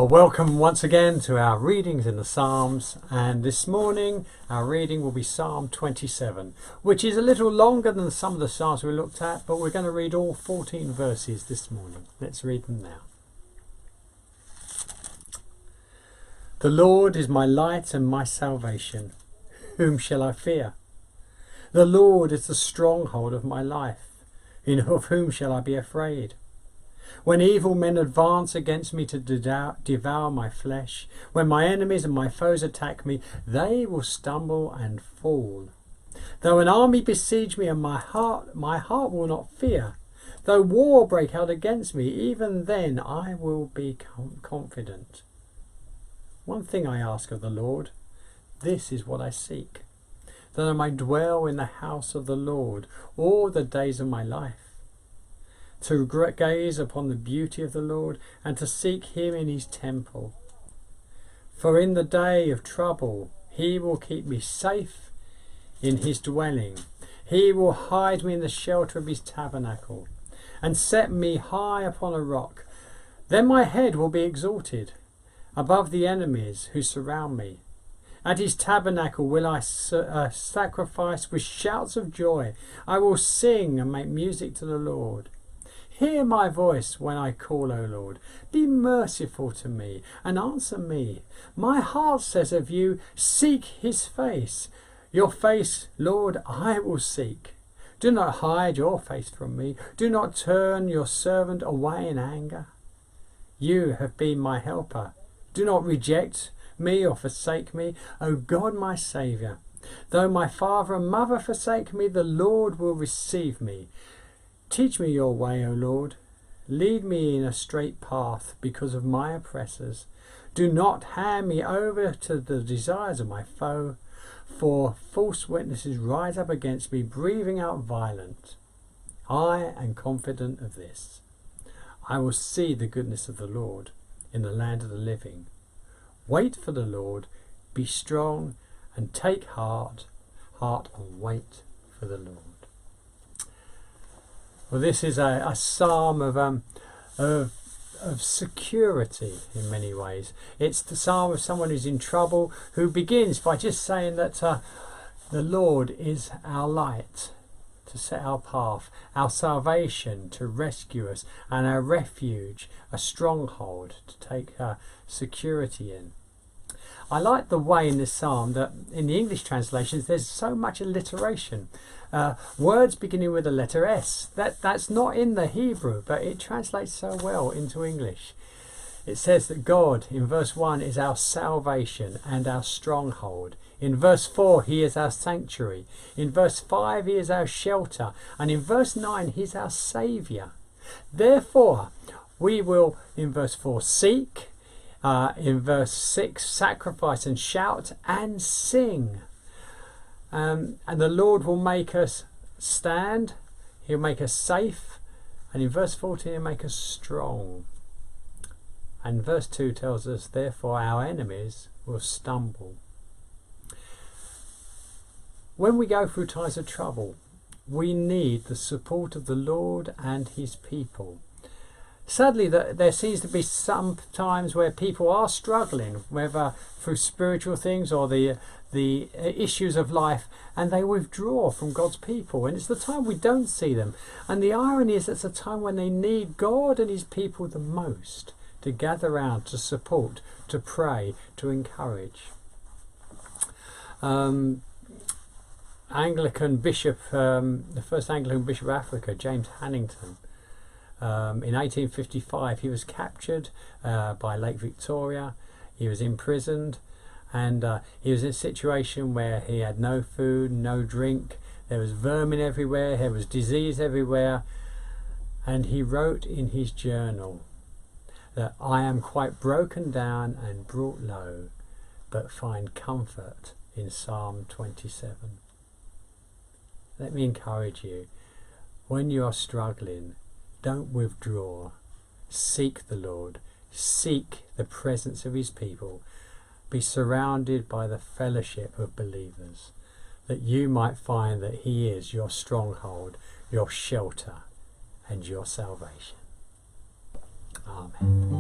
Well, welcome once again to our readings in the Psalms, and this morning our reading will be Psalm 27, which is a little longer than some of the Psalms we looked at, but we're going to read all 14 verses this morning. Let's read them now. The Lord is my light and my salvation. Whom shall I fear? The Lord is the stronghold of my life. Of whom shall I be afraid? When evil men advance against me to devour my flesh, when my enemies and my foes attack me, they will stumble and fall. Though an army besiege me and my heart will not fear. Though war break out against me, even then I will be confident. One thing I ask of the Lord, this is what I seek, that I may dwell in the house of the Lord all the days of my life, to gaze upon the beauty of the Lord and to seek him in his temple. For in the day of trouble he will keep me safe in his dwelling. He will hide me in the shelter of his tabernacle and set me high upon a rock. Then my head will be exalted above the enemies who surround me. At his tabernacle will I sacrifice with shouts of joy. I will sing and make music to the Lord. Hear my voice when I call, O Lord. Be merciful to me and answer me. My heart says of you, seek his face. Your face, Lord, I will seek. Do not hide your face from me. Do not turn your servant away in anger. You have been my helper. Do not reject me or forsake me, O God, my Saviour. Though my father and mother forsake me, the Lord will receive me. Teach me your way, O Lord. Lead me in a straight path because of my oppressors. Do not hand me over to the desires of my foe, for false witnesses rise up against me, breathing out violence. I am confident of this. I will see the goodness of the Lord in the land of the living. Wait for the Lord, be strong and take heart and wait for the Lord. Well, this is a psalm of security in many ways. It's the psalm of someone who's in trouble, who begins by just saying that the Lord is our light to set our path, our salvation to rescue us, and our refuge, a stronghold to take security in. I like the way in this psalm that in the English translations there's so much alliteration. Words beginning with the letter S. That's not in the Hebrew, but it translates so well into English. It says that God, in verse 1, is our salvation and our stronghold. In verse 4, he is our sanctuary. In verse 5, he is our shelter. And in verse 9, he's our saviour. Therefore, we will, in verse 4, seek. In verse 6, sacrifice and shout and sing. And the Lord will make us stand. He'll make us safe. And in verse 14, he'll make us strong. And verse 2 tells us, therefore our enemies will stumble. When we go through times of trouble, we need the support of the Lord and his people. Sadly, there seems to be some times where people are struggling, whether through spiritual things or the issues of life, and they withdraw from God's people. And it's the time we don't see them. And the irony is it's a time when they need God and his people the most to gather around, to support, to pray, to encourage. Anglican bishop, the first Anglican bishop of Africa, James Hannington, in 1855 he was captured by Lake Victoria. He was imprisoned, and he was in a situation where he had no food, no drink. There was vermin everywhere, there was disease everywhere, and he wrote in his journal that I am quite broken down and brought low, but find comfort in Psalm 27. Let me encourage you, when you are struggling, don't withdraw. Seek the Lord. Seek the presence of his people. Be surrounded by the fellowship of believers, that you might find that he is your stronghold, your shelter, and your salvation. Amen.